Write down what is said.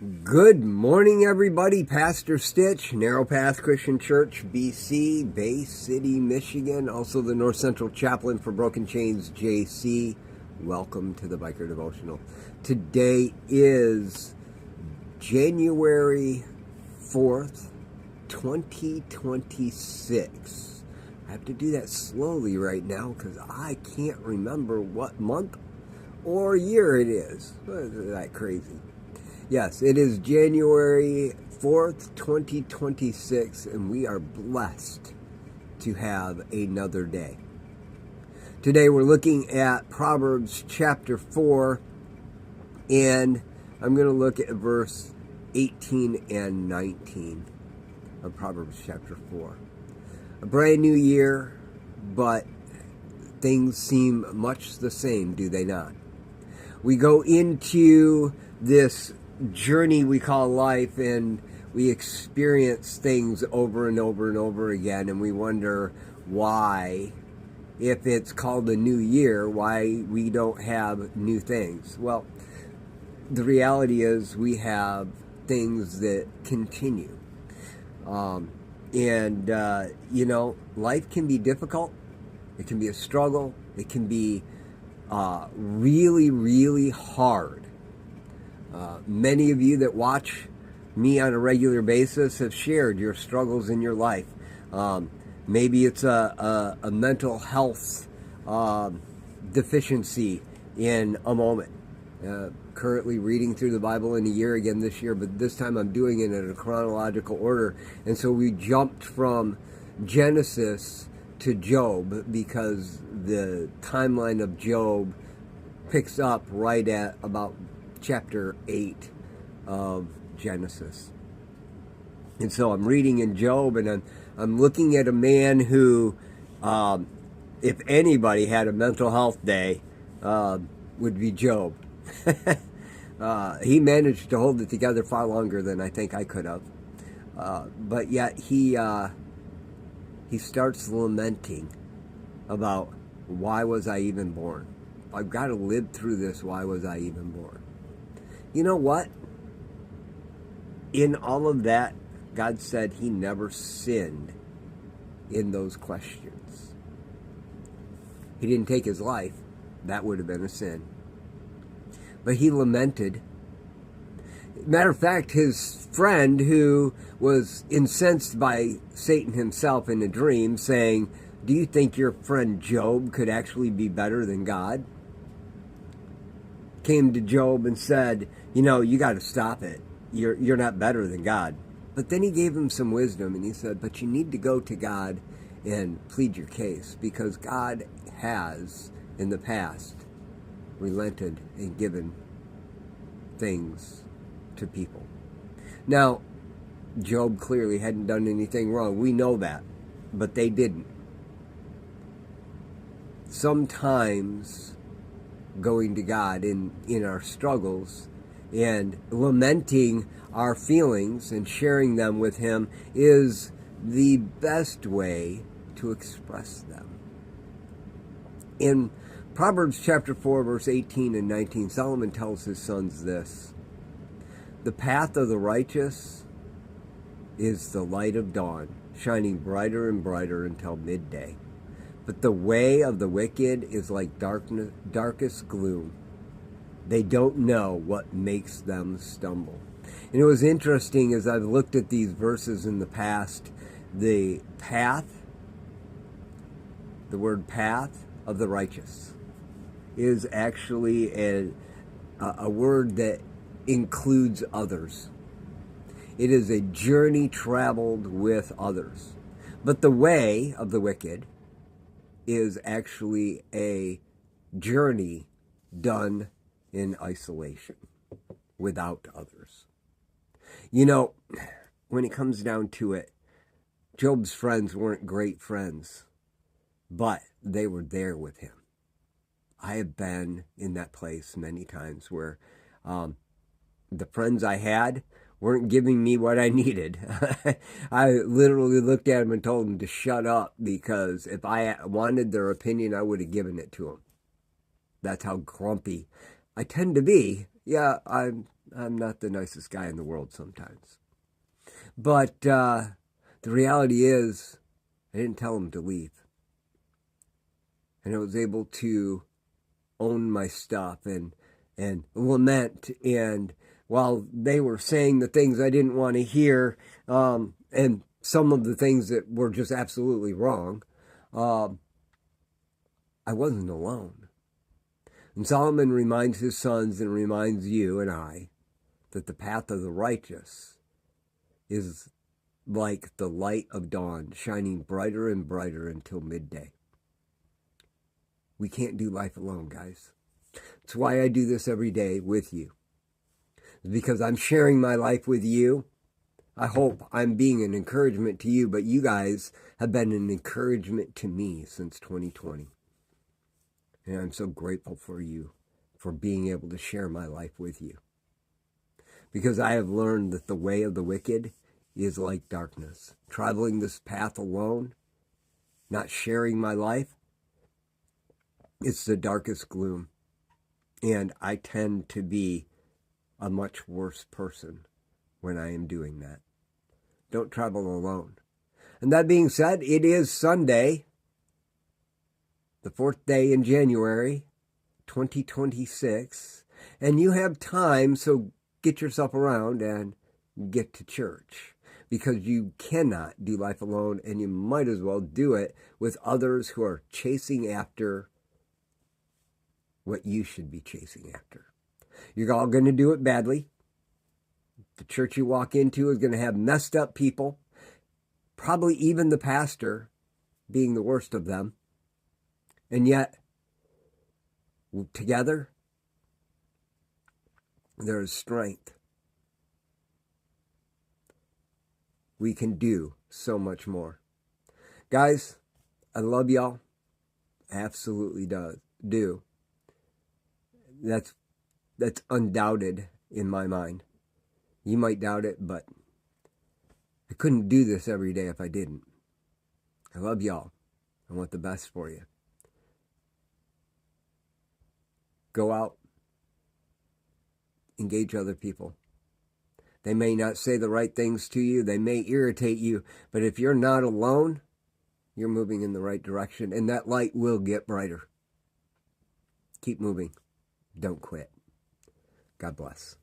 Good morning, everybody. Pastor Stitch, Narrow Path Christian Church, BC, Bay City, Michigan. Also the North Central Chaplain for Broken Chains, JC. Welcome to the Biker Devotional. Today is January 4th, 2026. I have to do that slowly right now because I can't remember what month or year it is. Isn't that crazy? Yes, it is January 4th, 2026, and we are blessed to have another day. Today we're looking at Proverbs chapter 4, and I'm going to look at verse 18 and 19 of Proverbs chapter 4. A brand new year, but things seem much the same, do they not? We go into this journey we call life, and we experience things over and over and over again, and we wonder why, if it's called a new year, why we don't have new things. Well, the reality is we have things that continue. Life can be difficult. It can be a struggle. It can be really, really hard. Many of you that watch me on a regular basis have shared your struggles in your life. Maybe it's a mental health deficiency in a moment. Currently reading through the Bible in a year again this year, but this time I'm doing it in a chronological order. And so we jumped from Genesis to Job because the timeline of Job picks up right at about chapter 8 of Genesis. And so I'm reading in Job, and I'm looking at a man who, if anybody had a mental health day, would be Job. He managed to hold it together far longer than I think I could have. But yet he starts lamenting about, why was I even born? I've got to live through this. Why was I even born? You know what? In all of that, God said he never sinned in those questions. He didn't take his life. That would have been a sin. But he lamented. Matter of fact, his friend, who was incensed by Satan himself in a dream, saying, "Do you think your friend Job could actually be better than God?" came to Job and said, you got to stop it. You're not better than God. But then he gave him some wisdom, and he said, but you need to go to God and plead your case, because God has, in the past, relented and given things to people. Now, Job clearly hadn't done anything wrong. We know that, but they didn't. Sometimes going to God in our struggles and lamenting our feelings and sharing them with him is the best way to express them. In Proverbs chapter 4, verse 18 and 19, Solomon tells his sons this: the path of the righteous is the light of dawn, shining brighter and brighter until midday. But the way of the wicked is like darkest gloom. They don't know what makes them stumble. And it was interesting, as I've looked at these verses in the past, the word path of the righteous is actually a word that includes others. It is a journey traveled with others. But the way of the wicked is actually a journey done in isolation, without others. When it comes down to it, Job's friends weren't great friends, but they were there with him. I have been in that place many times where the friends I had weren't giving me what I needed. I literally looked at them and told them to shut up, because if I wanted their opinion, I would have given it to them. That's how grumpy I tend to be. Yeah, I'm I'm not the nicest guy in the world sometimes. But the reality is, I didn't tell them to leave. And I was able to own my stuff and lament. And while they were saying the things I didn't want to hear, and some of the things that were just absolutely wrong, I wasn't alone. And Solomon reminds his sons and reminds you and I that the path of the righteous is like the light of dawn, shining brighter and brighter until midday. We can't do life alone, guys. That's why I do this every day with you. It's because I'm sharing my life with you. I hope I'm being an encouragement to you, but you guys have been an encouragement to me since 2020. And I'm so grateful for you, for being able to share my life with you. Because I have learned that the way of the wicked is like darkness. Traveling this path alone, not sharing my life, it's the darkest gloom. And I tend to be a much worse person when I am doing that. Don't travel alone. And that being said, it is Sunday, the 4th day in January, 2026. And you have time, so get yourself around and get to church. Because you cannot do life alone, and you might as well do it with others who are chasing after what you should be chasing after. You're all going to do it badly. The church you walk into is going to have messed up people, probably even the pastor being the worst of them. And yet, together, there is strength. We can do so much more. Guys, I love y'all. Absolutely do. That's undoubted in my mind. You might doubt it, but I couldn't do this every day if I didn't. I love y'all. I want the best for you. Go out. Engage other people. They may not say the right things to you. They may irritate you. But if you're not alone, you're moving in the right direction. And that light will get brighter. Keep moving. Don't quit. God bless.